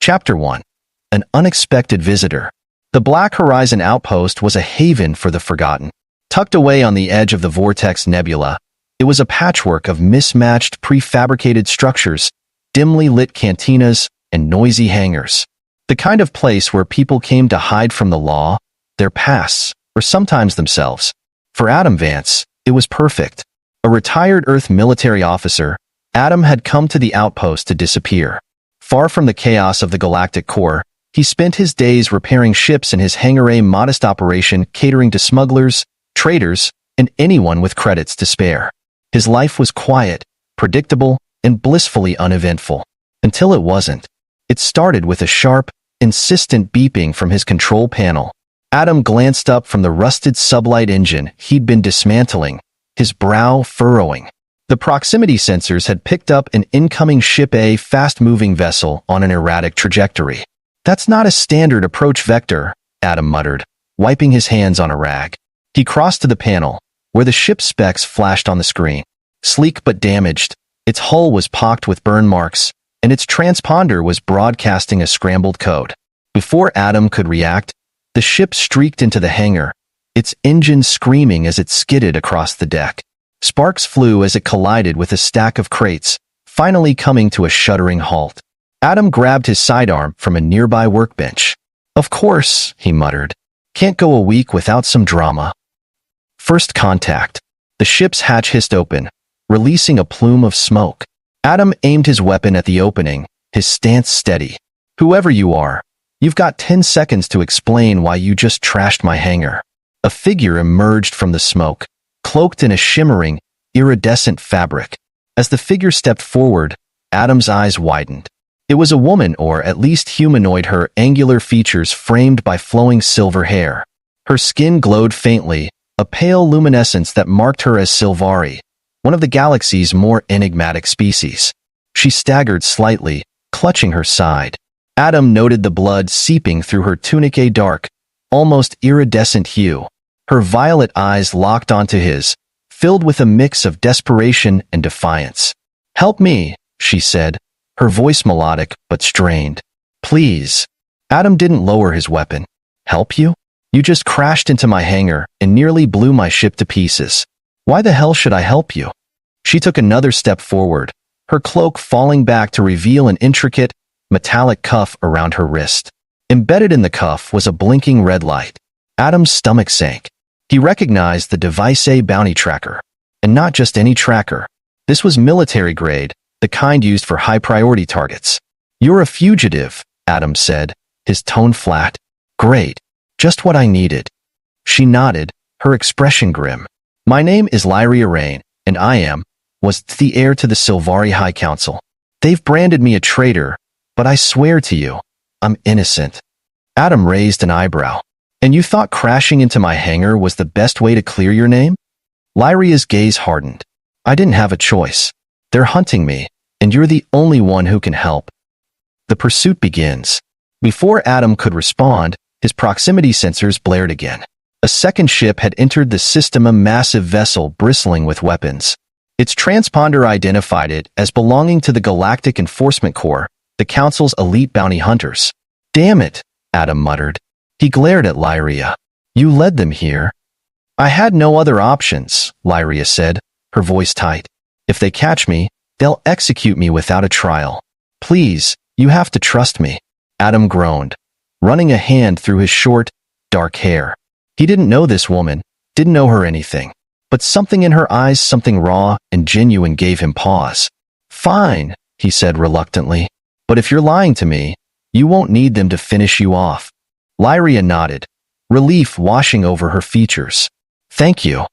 Chapter 1. An Unexpected Visitor. The Black Horizon Outpost was a haven for the forgotten. Tucked away on the edge of the Vortex Nebula, it was a patchwork of mismatched prefabricated structures, dimly lit cantinas, and noisy hangars. The kind of place where people came to hide from the law, their pasts, or sometimes themselves. For Adam Vance, it was perfect. A retired Earth military officer, Adam had come to the outpost to disappear. Far from the chaos of the galactic core, he spent his days repairing ships in his hangar-A modest operation catering to smugglers, traders, and anyone with credits to spare. His life was quiet, predictable, and blissfully uneventful. Until it wasn't. It started with a sharp, insistent beeping from his control panel. Adam glanced up from the rusted sublight engine he'd been dismantling, his brow furrowing. The proximity sensors had picked up an incoming Ship A fast-moving vessel on an erratic trajectory. "That's not a standard approach vector," Adam muttered, wiping his hands on a rag. He crossed to the panel, where the ship's specs flashed on the screen. Sleek but damaged, its hull was pocked with burn marks, and its transponder was broadcasting a scrambled code. Before Adam could react, the ship streaked into the hangar, its engine screaming as it skidded across the deck. Sparks flew as it collided with a stack of crates, finally coming to a shuddering halt. Adam grabbed his sidearm from a nearby workbench. "Of course," he muttered. "Can't go a week without some drama." First contact. The ship's hatch hissed open, releasing a plume of smoke. Adam aimed his weapon at the opening, his stance steady. "Whoever you are, you've got 10 seconds to explain why you just trashed my hangar." A figure emerged from the smoke, cloaked in a shimmering, iridescent fabric. As the figure stepped forward, Adam's eyes widened. It was a woman, or at least humanoid, her angular features framed by flowing silver hair. Her skin glowed faintly, a pale luminescence that marked her as Sylvari, one of the galaxy's more enigmatic species. She staggered slightly, clutching her side. Adam noted the blood seeping through her tunic, a dark, almost iridescent hue. Her violet eyes locked onto his, filled with a mix of desperation and defiance. "Help me," she said, her voice melodic but strained. "Please." Adam didn't lower his weapon. "Help you? You just crashed into my hangar and nearly blew my ship to pieces. Why the hell should I help you?" She took another step forward, her cloak falling back to reveal an intricate, metallic cuff around her wrist. Embedded in the cuff was a blinking red light. Adam's stomach sank. He recognized the Device A bounty tracker. And not just any tracker. This was military grade, the kind used for high-priority targets. "You're a fugitive," Adam said, his tone flat. "Great. Just what I needed." She nodded, her expression grim. "My name is Lyria Rain, and was the heir to the Sylvari High Council. They've branded me a traitor, but I swear to you, I'm innocent." Adam raised an eyebrow. "And you thought crashing into my hangar was the best way to clear your name?" Lyria's gaze hardened. "I didn't have a choice. They're hunting me, and you're the only one who can help." The pursuit begins. Before Adam could respond, his proximity sensors blared again. A second ship had entered the system, a massive vessel bristling with weapons. Its transponder identified it as belonging to the Galactic Enforcement Corps, the Council's elite bounty hunters. "Damn it," Adam muttered. He glared at Lyria. "You led them here." "I had no other options," Lyria said, her voice tight. "If they catch me, they'll execute me without a trial. Please, you have to trust me." Adam groaned, running a hand through his short, dark hair. He didn't know this woman, didn't know her anything. But something in her eyes, something raw and genuine, gave him pause. "Fine," he said reluctantly. "But if you're lying to me, you won't need them to finish you off." Lyria nodded, relief washing over her features. "Thank you."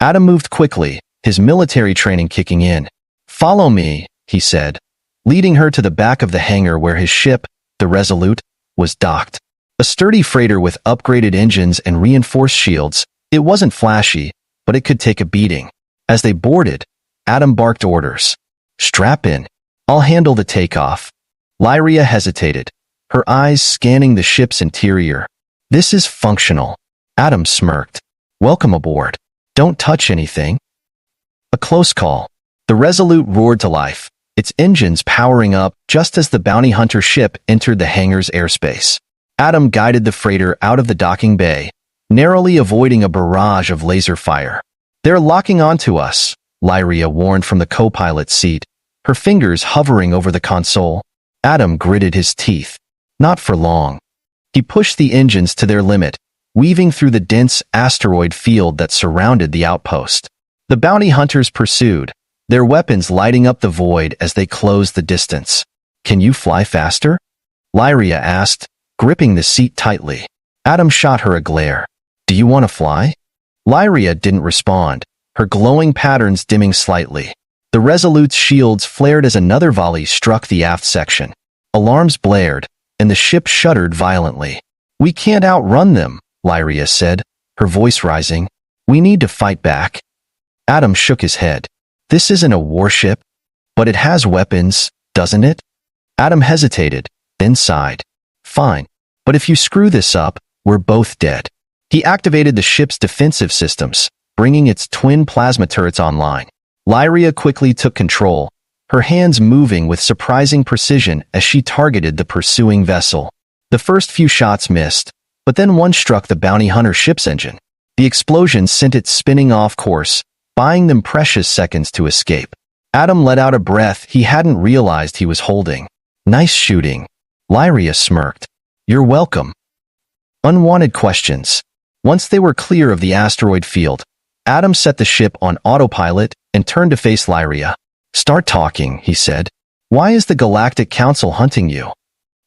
Adam moved quickly, his military training kicking in. "Follow me," he said, leading her to the back of the hangar where his ship, the Resolute, was docked. A sturdy freighter with upgraded engines and reinforced shields, it wasn't flashy, but it could take a beating. As they boarded, Adam barked orders. "Strap in. I'll handle the takeoff." Lyria hesitated, her eyes scanning the ship's interior. "This is functional." Adam smirked. "Welcome aboard. Don't touch anything." A close call. The Resolute roared to life, its engines powering up just as the bounty hunter ship entered the hangar's airspace. Adam guided the freighter out of the docking bay, narrowly avoiding a barrage of laser fire. "They're locking onto us," Lyria warned from the co-pilot's seat, her fingers hovering over the console. Adam gritted his teeth. Not for long. He pushed the engines to their limit, weaving through the dense asteroid field that surrounded the outpost. The bounty hunters pursued, their weapons lighting up the void as they closed the distance. "Can you fly faster?" Lyria asked, gripping the seat tightly. Adam shot her a glare. "Do you want to fly?" Lyria didn't respond, her glowing patterns dimming slightly. The Resolute's shields flared as another volley struck the aft section. Alarms blared, and the ship shuddered violently. "We can't outrun them," Lyria said, her voice rising. "We need to fight back." Adam shook his head. "This isn't a warship, but it has weapons, doesn't it?" Adam hesitated, then sighed. "Fine, but if you screw this up, we're both dead." He activated the ship's defensive systems, bringing its twin plasma turrets online. Lyria quickly took control, her hands moving with surprising precision as she targeted the pursuing vessel. The first few shots missed, but then one struck the bounty hunter ship's engine. The explosion sent it spinning off course, buying them precious seconds to escape. Adam let out a breath he hadn't realized he was holding. "Nice shooting." Lyria smirked. "You're welcome." Unwanted questions. Once they were clear of the asteroid field, Adam set the ship on autopilot and turned to face Lyria. "Start talking," he said. "Why is the Galactic Council hunting you?"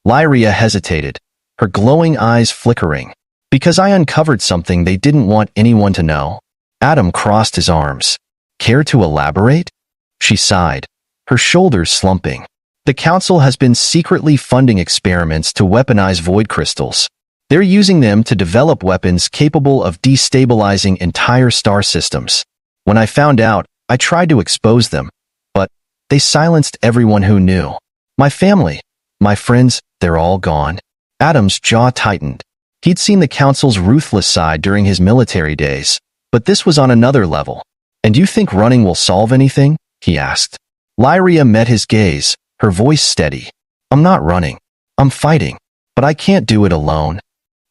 Lyria hesitated, her glowing eyes flickering. "Because I uncovered something they didn't want anyone to know." Adam crossed his arms. "Care to elaborate?" She sighed, her shoulders slumping. "The Council has been secretly funding experiments to weaponize void crystals. They're using them to develop weapons capable of destabilizing entire star systems. When I found out, I tried to expose them, but they silenced everyone who knew. My family, my friends, they're all gone." Adam's jaw tightened. He'd seen the Council's ruthless side during his military days, but this was on another level. "And you think running will solve anything?" he asked. Lyria met his gaze, her voice steady. "I'm not running. I'm fighting, but I can't do it alone."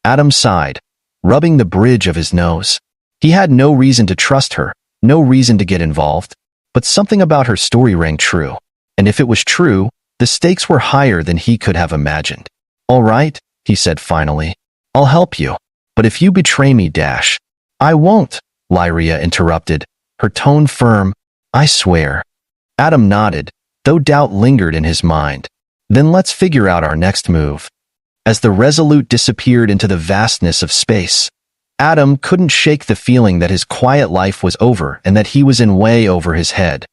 Adam sighed, rubbing the bridge of his nose. He had no reason to trust her, no reason to get involved, but something about her story rang true. And if it was true, the stakes were higher than he could have imagined. "All right," he said finally. "I'll help you. But if you betray me, Dash." "I won't," Lyria interrupted, her tone firm. "I swear." Adam nodded, though doubt lingered in his mind. "Then let's figure out our next move." As the Resolute disappeared into the vastness of space, Adam couldn't shake the feeling that his quiet life was over and that he was in way over his head.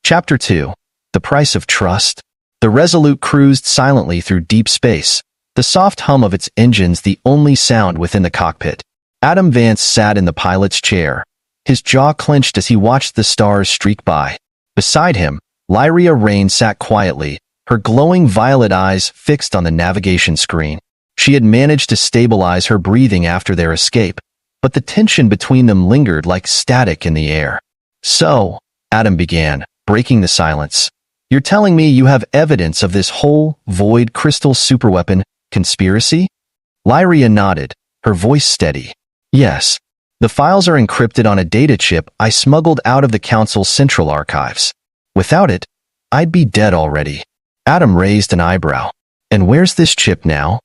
Chapter 2. The Price of Trust. The Resolute cruised silently through deep space, the soft hum of its engines the only sound within the cockpit. Adam Vance sat in the pilot's chair, his jaw clenched as he watched the stars streak by. Beside him, Lyria Rain sat quietly, her glowing violet eyes fixed on the navigation screen. She had managed to stabilize her breathing after their escape, but the tension between them lingered like static in the air. "So," Adam began, breaking the silence, "you're telling me you have evidence of this whole void crystal superweapon conspiracy?" Lyria nodded, her voice steady. "Yes. The files are encrypted on a data chip I smuggled out of the Council's central archives. Without it, I'd be dead already." Adam raised an eyebrow. "And where's this chip now?"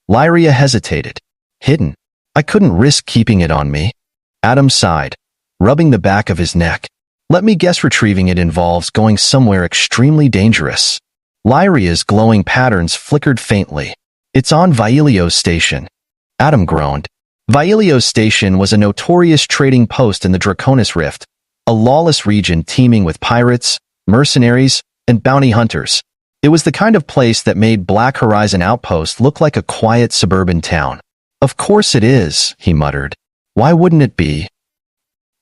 Lyria hesitated. "Hidden. I couldn't risk keeping it on me." Adam sighed, rubbing the back of his neck. "Let me guess, retrieving it involves going somewhere extremely dangerous." Lyria's glowing patterns flickered faintly. "It's on Vailio's station." Adam groaned. Vailio's station was a notorious trading post in the Draconis Rift, a lawless region teeming with pirates, mercenaries, and bounty hunters. It was the kind of place that made Black Horizon Outpost look like a quiet suburban town. "Of course it is," he muttered. "Why wouldn't it be?"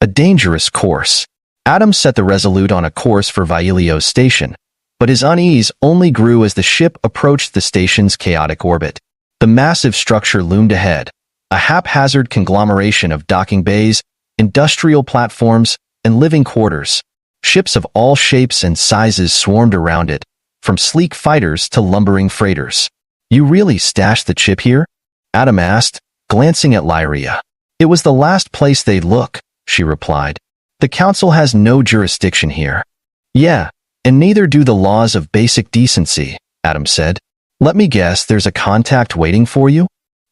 A dangerous course. Adam set the Resolute on a course for Vailio's station, but his unease only grew as the ship approached the station's chaotic orbit. The massive structure loomed ahead, a haphazard conglomeration of docking bays, industrial platforms, and living quarters. Ships of all shapes and sizes swarmed around it, from sleek fighters to lumbering freighters. You really stashed the chip here? Adam asked, glancing at Lyria. It was the last place they'd look, she replied. The council has no jurisdiction here. Yeah, and neither do the laws of basic decency, Adam said. Let me guess there's a contact waiting for you?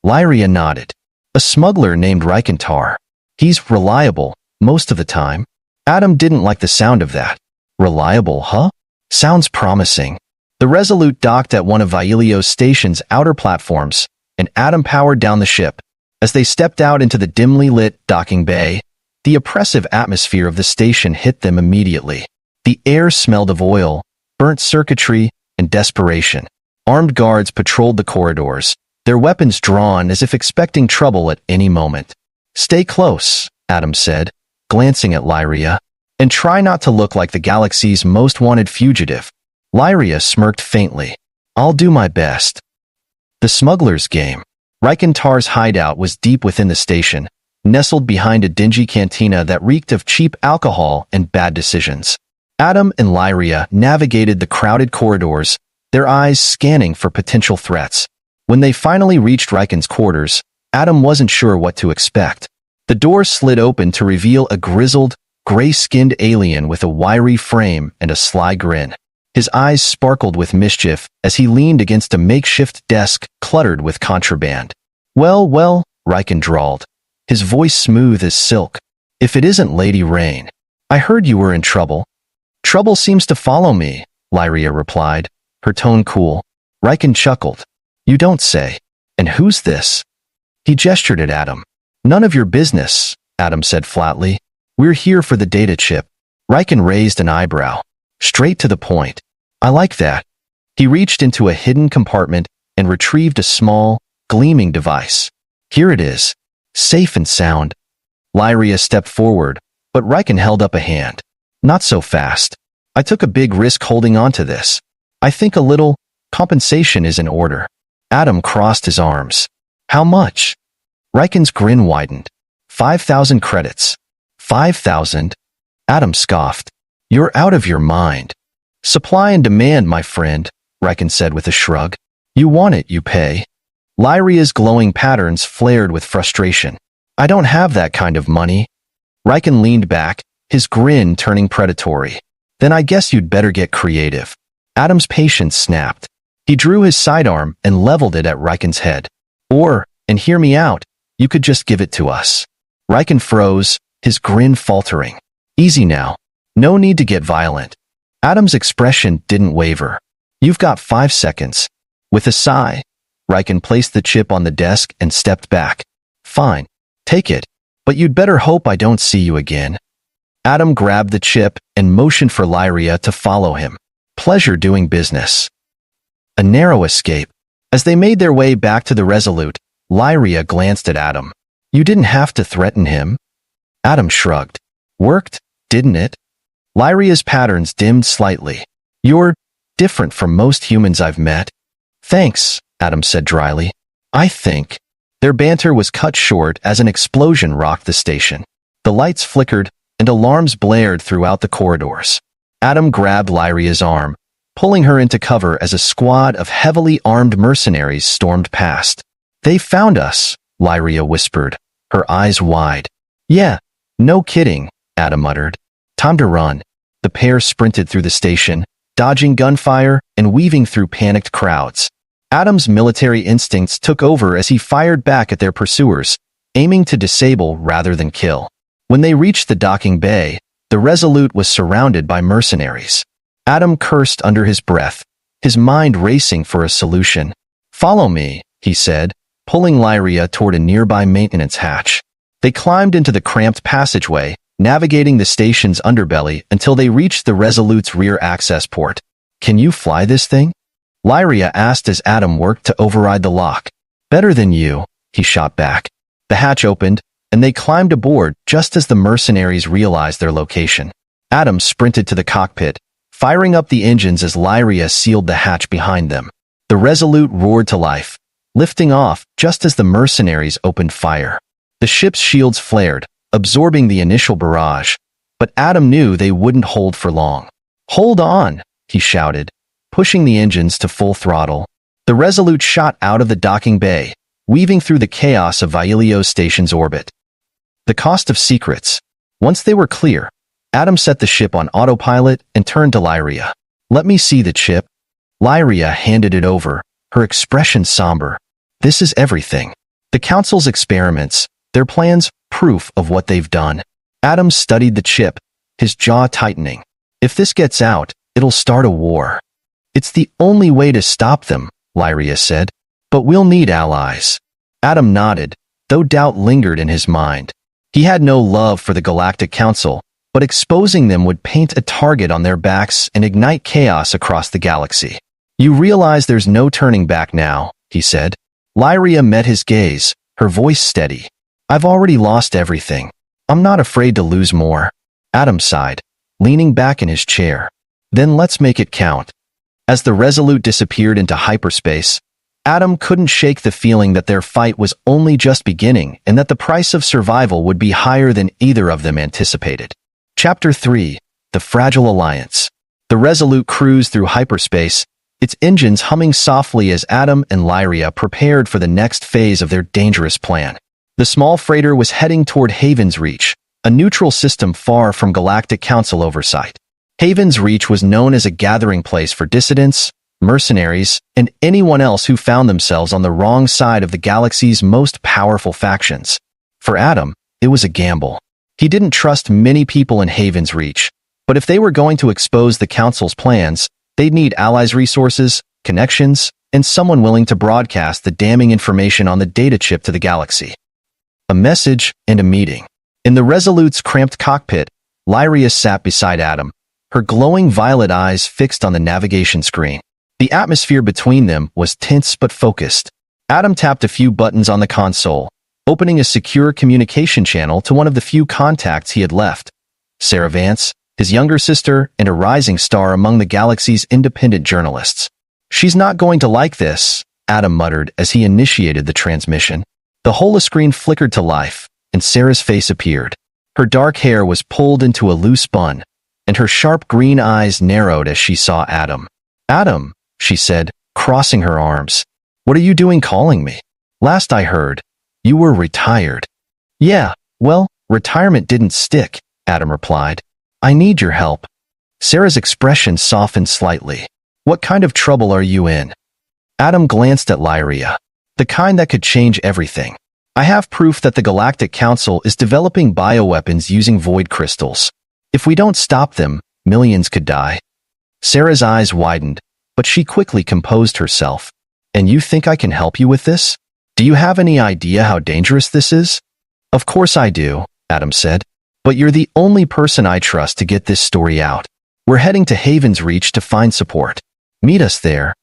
Lyria nodded. A smuggler named Rikentar. He's reliable, most of the time. Adam didn't like the sound of that. Reliable, huh? Sounds promising. The Resolute docked at one of Vailio's station's outer platforms, and Adam powered down the ship. As they stepped out into the dimly lit docking bay, the oppressive atmosphere of the station hit them immediately. The air smelled of oil, burnt circuitry, and desperation. Armed guards patrolled the corridors, their weapons drawn as if expecting trouble at any moment. Stay close, Adam said, glancing at Lyria, and try not to look like the galaxy's most wanted fugitive. Lyria smirked faintly. I'll do my best. The smuggler's game. Rikentar's hideout was deep within the station, nestled behind a dingy cantina that reeked of cheap alcohol and bad decisions. Adam and Lyria navigated the crowded corridors, their eyes scanning for potential threats. When they finally reached Riken's quarters, Adam wasn't sure what to expect. The door slid open to reveal a grizzled, gray-skinned alien with a wiry frame and a sly grin. His eyes sparkled with mischief as he leaned against a makeshift desk cluttered with contraband. Well, Riken drawled, his voice smooth as silk. If it isn't Lady Rain. I heard you were in trouble. Trouble seems to follow me, Lyria replied, her tone cool. Riken chuckled. You don't say. And who's this? He gestured at Adam. None of your business, Adam said flatly. We're here for the data chip. Riken raised an eyebrow. Straight to the point. I like that. He reached into a hidden compartment and retrieved a small, gleaming device. Here it is. Safe and sound. Lyria stepped forward, but Riken held up a hand. Not so fast. I took a big risk holding on to this. I think a little compensation is in order. Adam crossed his arms. How much? Riken's grin widened. 5,000 credits. 5,000? Adam scoffed. You're out of your mind. Supply and demand, my friend, Riken said with a shrug. You want it, you pay. Lyria's glowing patterns flared with frustration. I don't have that kind of money. Riken leaned back, his grin turning predatory. Then I guess you'd better get creative. Adam's patience snapped. He drew his sidearm and leveled it at Riken's head. Or, and hear me out, you could just give it to us. Riken froze, his grin faltering. Easy now. No need to get violent. Adam's expression didn't waver. You've got 5 seconds. With a sigh, Riken placed the chip on the desk and stepped back. Fine. Take it. But you'd better hope I don't see you again. Adam grabbed the chip and motioned for Lyria to follow him. Pleasure doing business. A narrow escape. As they made their way back to the Resolute, Lyria glanced at Adam. You didn't have to threaten him. Adam shrugged. Worked, didn't it? Lyria's patterns dimmed slightly. You're different from most humans I've met. Thanks, Adam said dryly. I think. Their banter was cut short as an explosion rocked the station. The lights flickered, and alarms blared throughout the corridors. Adam grabbed Lyria's arm, pulling her into cover as a squad of heavily armed mercenaries stormed past. They found us, Lyria whispered, her eyes wide. Yeah, no kidding, Adam muttered. Time to run. The pair sprinted through the station, dodging gunfire and weaving through panicked crowds. Adam's military instincts took over as he fired back at their pursuers, aiming to disable rather than kill. When they reached the docking bay, the Resolute was surrounded by mercenaries. Adam cursed under his breath, his mind racing for a solution. Follow me, he said, pulling Lyria toward a nearby maintenance hatch. They climbed into the cramped passageway, navigating the station's underbelly until they reached the Resolute's rear access port. Can you fly this thing? Lyria asked as Adam worked to override the lock. Better than you, he shot back. The hatch opened, and they climbed aboard just as the mercenaries realized their location. Adam sprinted to the cockpit, firing up the engines as Lyria sealed the hatch behind them. The Resolute roared to life, lifting off just as the mercenaries opened fire. The ship's shields flared, absorbing the initial barrage, but Adam knew they wouldn't hold for long. "Hold on," he shouted, pushing the engines to full throttle. The Resolute shot out of the docking bay, weaving through the chaos of Vilelio Station's orbit. The cost of secrets. Once they were clear, Adam set the ship on autopilot and turned to Lyria. "Let me see the chip." Lyria handed it over, her expression somber. "This is everything. The Council's experiments, their plans, proof of what they've done." Adam studied the chip, his jaw tightening. "If this gets out, it'll start a war." "It's the only way to stop them," Lyria said. "But we'll need allies." Adam nodded, though doubt lingered in his mind. He had no love for the Galactic Council, but exposing them would paint a target on their backs and ignite chaos across the galaxy. "You realize there's no turning back now," he said. Lyria met his gaze, her voice steady. "I've already lost everything. I'm not afraid to lose more." Adam sighed, leaning back in his chair. "Then let's make it count." As the Resolute disappeared into hyperspace, Adam couldn't shake the feeling that their fight was only just beginning and that the price of survival would be higher than either of them anticipated. Chapter 3: The Fragile Alliance. The Resolute cruised through hyperspace, its engines humming softly as Adam and Lyria prepared for the next phase of their dangerous plan. The small freighter was heading toward Haven's Reach, a neutral system far from Galactic Council oversight. Haven's Reach was known as a gathering place for dissidents, mercenaries, and anyone else who found themselves on the wrong side of the galaxy's most powerful factions. For Adam, it was a gamble. He didn't trust many people in Haven's Reach, but if they were going to expose the Council's plans, they'd need allies' resources, connections, and someone willing to broadcast the damning information on the data chip to the galaxy. A message and a meeting. In the Resolute's cramped cockpit, Lyria sat beside Adam, her glowing violet eyes fixed on the navigation screen. The atmosphere between them was tense but focused. Adam tapped a few buttons on the console, opening a secure communication channel to one of the few contacts he had left. Sarah Vance, his younger sister and a rising star among the galaxy's independent journalists. "She's not going to like this," Adam muttered as he initiated the transmission. The holoscreen flickered to life, and Sarah's face appeared. Her dark hair was pulled into a loose bun, and her sharp green eyes narrowed as she saw Adam. "Adam," she said, crossing her arms. "What are you doing calling me? Last I heard, you were retired." "Yeah, well, retirement didn't stick," Adam replied. "I need your help." Sarah's expression softened slightly. "What kind of trouble are you in?" Adam glanced at Lyria. "The kind that could change everything. I have proof that the Galactic Council is developing bioweapons using void crystals. If we don't stop them, millions could die." Sarah's eyes widened, but she quickly composed herself. "And you think I can help you with this? Do you have any idea how dangerous this is?" "Of course I do," Adam said. "But you're the only person I trust to get this story out. We're heading to Haven's Reach to find support. Meet us there."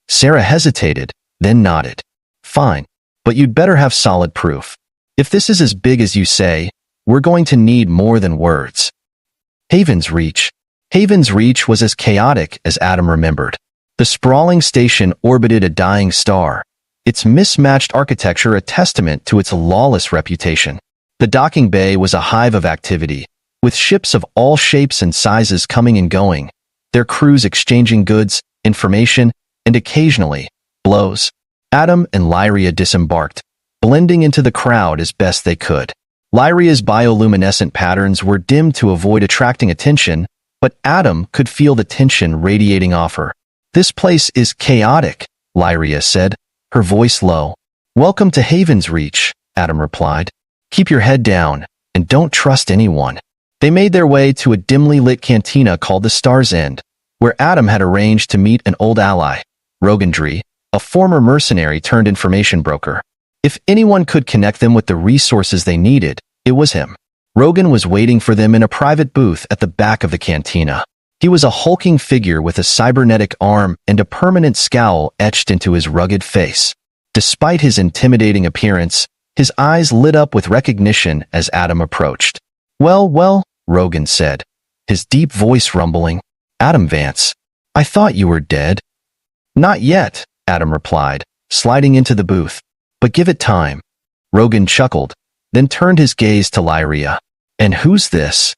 Sarah hesitated, then nodded. "Fine, but you'd better have solid proof. If this is as big as you say, we're going to need more than words." Haven's Reach. Haven's Reach was as chaotic as Adam remembered. The sprawling station orbited a dying star, its mismatched architecture a testament to its lawless reputation. The docking bay was a hive of activity, with ships of all shapes and sizes coming and going, their crews exchanging goods, information, and occasionally, blows. Adam and Lyria disembarked, blending into the crowd as best they could. Lyria's bioluminescent patterns were dimmed to avoid attracting attention, but Adam could feel the tension radiating off her. "This place is chaotic," Lyria said, her voice low. "Welcome to Haven's Reach," Adam replied. "Keep your head down, and don't trust anyone." They made their way to a dimly lit cantina called the Star's End, where Adam had arranged to meet an old ally, Rogandry, a former mercenary turned information broker. If anyone could connect them with the resources they needed, it was him. Rogan was waiting for them in a private booth at the back of the cantina. He was a hulking figure with a cybernetic arm and a permanent scowl etched into his rugged face. Despite his intimidating appearance, his eyes lit up with recognition as Adam approached. Well, Rogan said, his deep voice rumbling. "Adam Vance, I thought you were dead." "Not yet," Adam replied, sliding into the booth. "But give it time." Rogan chuckled, then turned his gaze to Lyria. "And who's this?"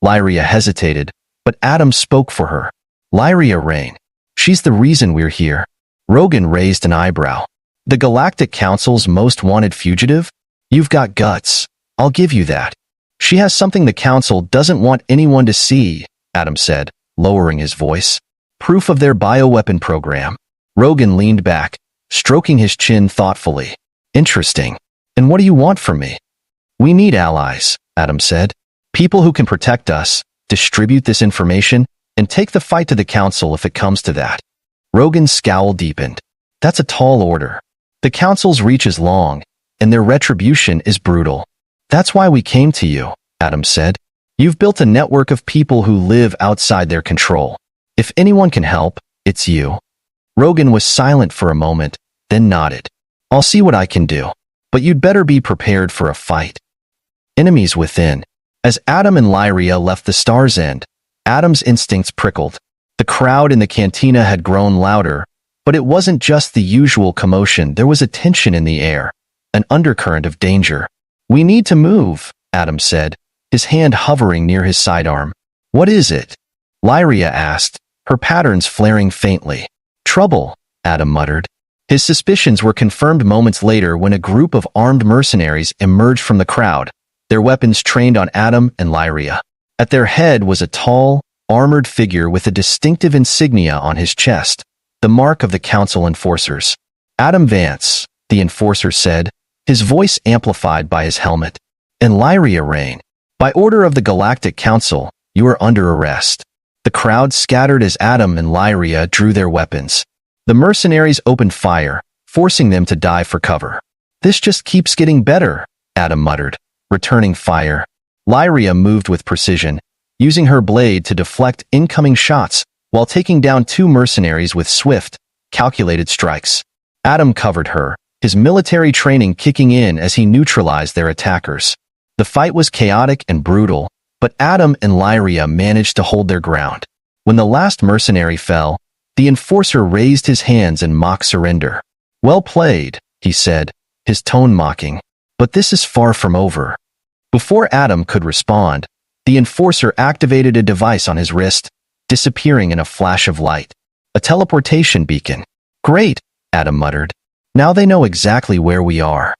Lyria hesitated, but Adam spoke for her. Lyria Rain. She's the reason we're here. Rogan raised an eyebrow. The Galactic Council's most wanted fugitive? You've got guts. I'll give you that. She has something the Council doesn't want anyone to see, Adam said, lowering his voice. Proof of their bioweapon program. Rogan leaned back, stroking his chin thoughtfully. Interesting. And what do you want from me? We need allies, Adam said. People who can protect us, distribute this information, and take the fight to the Council if it comes to that. Rogan's scowl deepened. That's a tall order. The Council's reach is long, and their retribution is brutal. That's why we came to you, Adam said. You've built a network of people who live outside their control. If anyone can help, it's you. Rogan was silent for a moment, then nodded. I'll see what I can do, but you'd better be prepared for a fight. Enemies within. As Adam and Lyria left the Star's End, Adam's instincts prickled. The crowd in the cantina had grown louder, but it wasn't just the usual commotion. There was a tension in the air, an undercurrent of danger. We need to move, Adam said, his hand hovering near his sidearm. What is it? Lyria asked, her patterns flaring faintly. Trouble, Adam muttered. His suspicions were confirmed moments later when a group of armed mercenaries emerged from the crowd, their weapons trained on Adam and Lyria. At their head was a tall, armored figure with a distinctive insignia on his chest, the mark of the Council enforcers. Adam Vance, the enforcer said, his voice amplified by his helmet. And Lyria Rain. By order of the Galactic Council, you are under arrest. The crowd scattered as Adam and Lyria drew their weapons. The mercenaries opened fire, forcing them to dive for cover. This just keeps getting better, Adam muttered, returning fire. Lyria moved with precision, using her blade to deflect incoming shots while taking down two mercenaries with swift, calculated strikes. Adam covered her, his military training kicking in as he neutralized their attackers. The fight was chaotic and brutal, but Adam and Lyria managed to hold their ground. When the last mercenary fell, the enforcer raised his hands in mock surrender. Well played, he said, his tone mocking. But this is far from over. Before Adam could respond, the enforcer activated a device on his wrist, disappearing in a flash of light. A teleportation beacon. Great, Adam muttered. Now they know exactly where we are.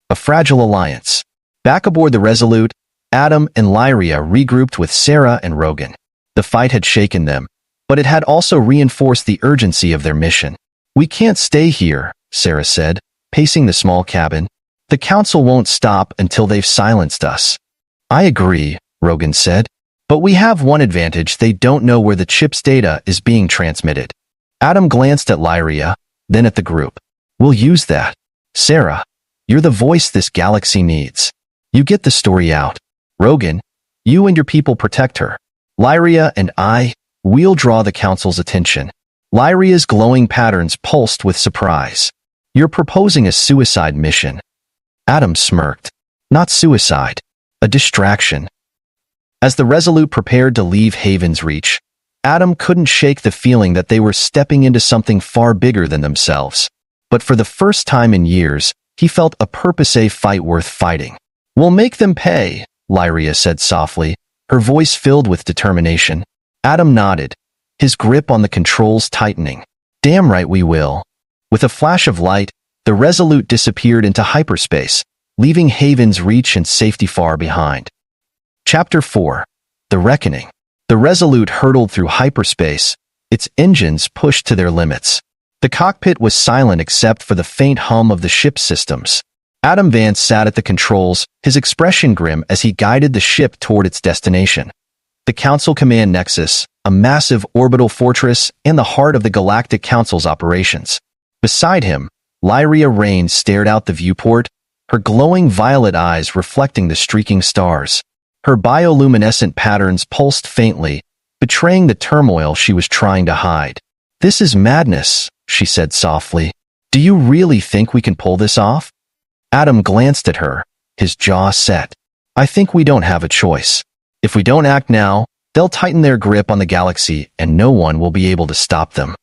A fragile alliance. Back aboard the Resolute, Adam and Lyria regrouped with Sarah and Rogan. The fight had shaken them, but it had also reinforced the urgency of their mission. We can't stay here, Sarah said, pacing the small cabin. The Council won't stop until they've silenced us. I agree, Rogan said. But we have one advantage: they don't know where the chip's data is being transmitted. Adam glanced at Lyria, then at the group. We'll use that. Sarah, you're the voice this galaxy needs. You get the story out. Rogan, you and your people protect her. Lyria and we'll draw the Council's attention. Lyria's glowing patterns pulsed with surprise. You're proposing a suicide mission. Adam smirked. Not suicide. A distraction. As the Resolute prepared to leave Haven's reach, Adam couldn't shake the feeling that they were stepping into something far bigger than themselves. But for the first time in years, he felt a purpose-a fight worth fighting. We'll make them pay, Lyria said softly, her voice filled with determination. Adam nodded, his grip on the controls tightening. Damn right we will. With a flash of light, the Resolute disappeared into hyperspace, leaving Haven's reach and safety far behind. Chapter 4. The Reckoning. The Resolute hurtled through hyperspace, its engines pushed to their limits. The cockpit was silent except for the faint hum of the ship's systems. Adam Vance sat at the controls, his expression grim as he guided the ship toward its destination. The Council Command Nexus, a massive orbital fortress and the heart of the Galactic Council's operations. Beside him, Lyria Rain stared out the viewport, her glowing violet eyes reflecting the streaking stars. Her bioluminescent patterns pulsed faintly, betraying the turmoil she was trying to hide. This is madness, she said softly. Do you really think we can pull this off? Adam glanced at her, his jaw set. I think we don't have a choice. If we don't act now, they'll tighten their grip on the galaxy and no one will be able to stop them.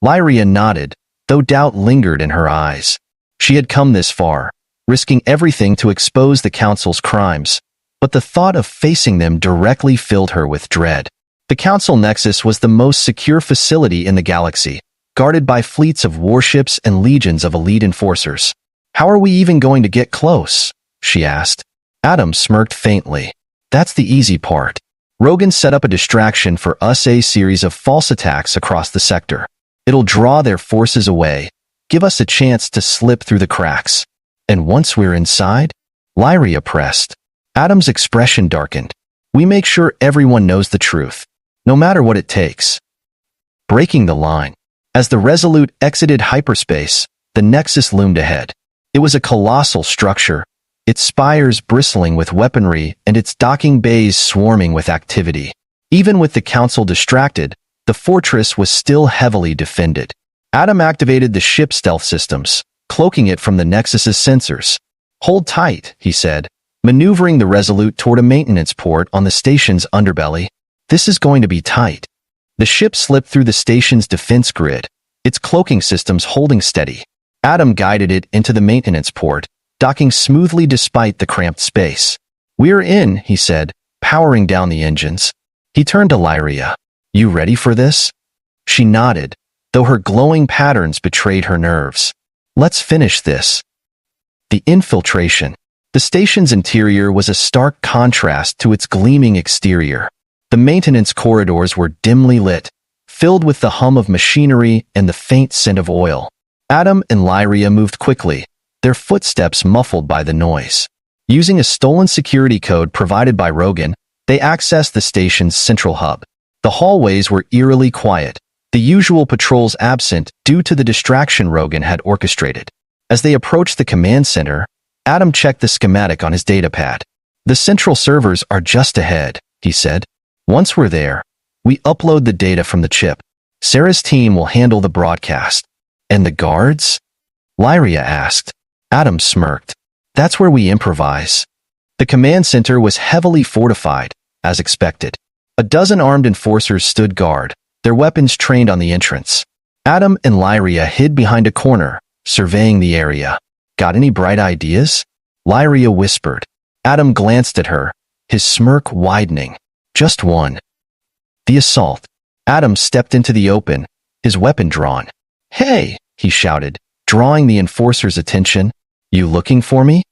Lyria nodded, though doubt lingered in her eyes. She had come this far, risking everything to expose the Council's crimes, but the thought of facing them directly filled her with dread. The Council Nexus was the most secure facility in the galaxy, guarded by fleets of warships and legions of elite enforcers. "How are we even going to get close?" she asked. Adam smirked faintly. "That's the easy part. Rogan set up a distraction for us, a series of false attacks across the sector. It'll draw their forces away, give us a chance to slip through the cracks. And once we're inside?" Lyria pressed. Adam's expression darkened. "We make sure everyone knows the truth, no matter what it takes." Breaking the line. As the Resolute exited hyperspace, the Nexus loomed ahead. It was a colossal structure, its spires bristling with weaponry and its docking bays swarming with activity. Even with the Council distracted, the fortress was still heavily defended. Adam activated the ship stealth systems, cloaking it from the Nexus's sensors. "Hold tight," he said, maneuvering the Resolute toward a maintenance port on the station's underbelly. "This is going to be tight." The ship slipped through the station's defense grid, its cloaking systems holding steady. Adam guided it into the maintenance port, docking smoothly despite the cramped space. "We're in," he said, powering down the engines. He turned to Lyria. "You ready for this?" She nodded, though her glowing patterns betrayed her nerves. "Let's finish this." The infiltration. The station's interior was a stark contrast to its gleaming exterior. The maintenance corridors were dimly lit, filled with the hum of machinery and the faint scent of oil. Adam and Lyria moved quickly, their footsteps muffled by the noise. Using a stolen security code provided by Rogan, they accessed the station's central hub. The hallways were eerily quiet, the usual patrols absent due to the distraction Rogan had orchestrated. As they approached the command center, Adam checked the schematic on his datapad. "The central servers are just ahead," he said. "Once we're there, we upload the data from the chip. Sarah's team will handle the broadcast." "And the guards?" Lyria asked. Adam smirked. "That's where we improvise." The command center was heavily fortified, as expected. A dozen armed enforcers stood guard, their weapons trained on the entrance. Adam and Lyria hid behind a corner, surveying the area. "Got any bright ideas?" Lyria whispered. Adam glanced at her, his smirk widening. "Just one." The assault. Adam stepped into the open, his weapon drawn. "Hey!" he shouted, drawing the enforcer's attention. "You looking for me?"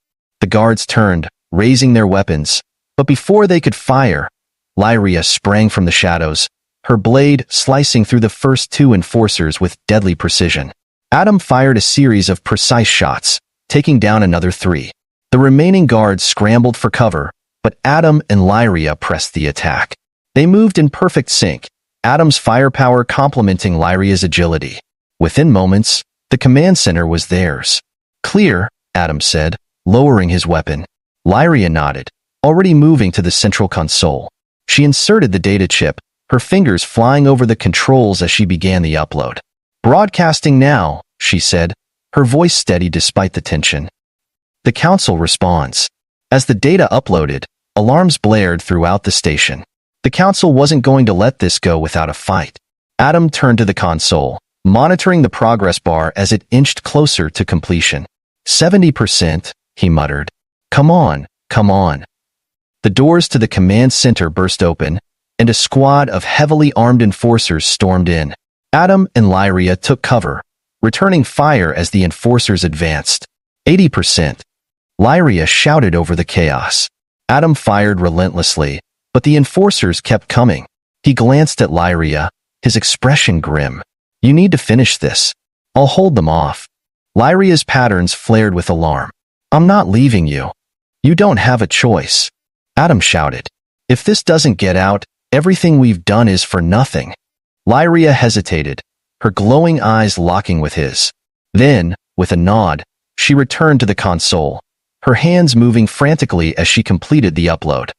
The guards turned, raising their weapons, but before they could fire, Lyria sprang from the shadows, her blade slicing through the first two enforcers with deadly precision. Adam fired a series of precise shots, taking down another three. The remaining guards scrambled for cover, but Adam and Lyria pressed the attack. They moved in perfect sync, Adam's firepower complementing Lyria's agility. Within moments, the command center was theirs. "Clear," Adam said, lowering his weapon. Lyria nodded, already moving to the central console. She inserted the data chip, her fingers flying over the controls as she began the upload. "Broadcasting now," she said, her voice steady despite the tension. The Council responds. As the data uploaded, alarms blared throughout the station. The Council wasn't going to let this go without a fight. Adam turned to the console, monitoring the progress bar as it inched closer to completion. 70%, he muttered. Come on, come on." The doors to the command center burst open, and a squad of heavily armed enforcers stormed in. Adam and Lyria took cover, returning fire as the enforcers advanced. 80%. Lyria shouted over the chaos. Adam fired relentlessly, but the enforcers kept coming. He glanced at Lyria, his expression grim. "You need to finish this. I'll hold them off." Lyria's patterns flared with alarm. "I'm not leaving you. You don't have a choice." Adam shouted. "If this doesn't get out, everything we've done is for nothing." Lyria hesitated, her glowing eyes locking with his. Then, with a nod, she returned to the console, her hands moving frantically as she completed the upload.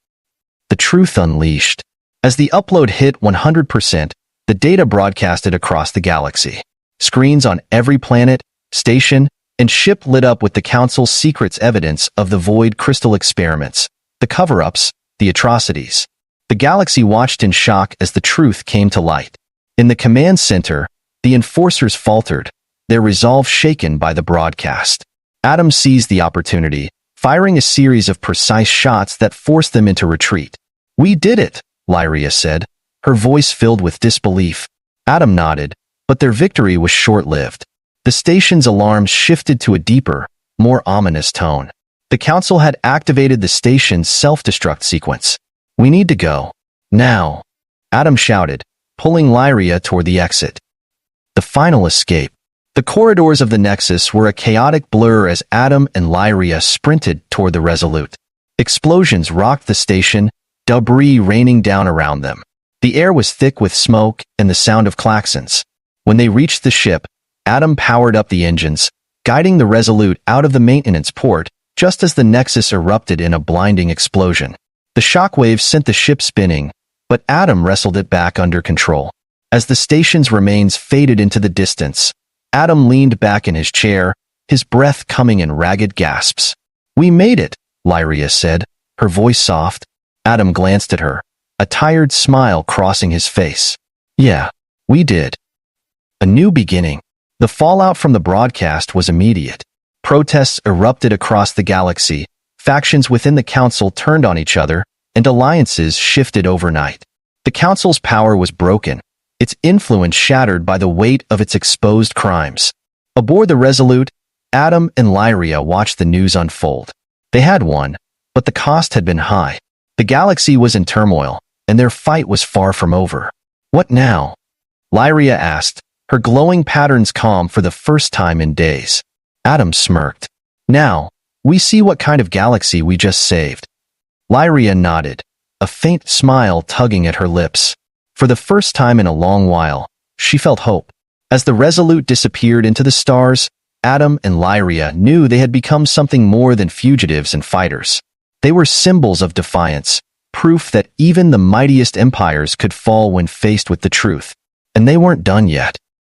The truth unleashed. As the upload hit 100%, the data broadcasted across the galaxy. Screens on every planet, station, and ship lit up with the Council's secrets evidence of the Void Crystal experiments, the cover-ups, the atrocities. The galaxy watched in shock as the truth came to light. In the command center, the enforcers faltered, their resolve shaken by the broadcast. Adam seized the opportunity, firing a series of precise shots that forced them into retreat. "We did it," Lyria said, her voice filled with disbelief. Adam nodded, but their victory was short-lived. The station's alarms shifted to a deeper, more ominous tone. The council had activated the station's self-destruct sequence. "We need to go. Now," Adam shouted, pulling Lyria toward the exit. The final escape. The corridors of the Nexus were a chaotic blur as Adam and Lyria sprinted toward the Resolute. Explosions rocked the station, debris raining down around them. The air was thick with smoke and the sound of klaxons. When they reached the ship, Adam powered up the engines, guiding the Resolute out of the maintenance port just as the Nexus erupted in a blinding explosion. The shockwaves sent the ship spinning, but Adam wrestled it back under control. As the station's remains faded into the distance, Adam leaned back in his chair, his breath coming in ragged gasps. "We made it," Lyria said, her voice soft. Adam glanced at her, a tired smile crossing his face. "Yeah, we did." A new beginning. The fallout from the broadcast was immediate. Protests erupted across the galaxy, factions within the council turned on each other, and alliances shifted overnight. The council's power was broken, its influence shattered by the weight of its exposed crimes. Aboard the Resolute, Adam and Lyria watched the news unfold. They had won, but the cost had been high. The galaxy was in turmoil, and their fight was far from over. "What now?" Lyria asked, her glowing patterns calm for the first time in days. Adam smirked. "Now, we see what kind of galaxy we just saved." Lyria nodded, a faint smile tugging at her lips. For the first time in a long while, she felt hope. As the Resolute disappeared into the stars, Adam and Lyria knew they had become something more than fugitives and fighters. They were symbols of defiance, proof that even the mightiest empires could fall when faced with the truth. And they weren't done yet.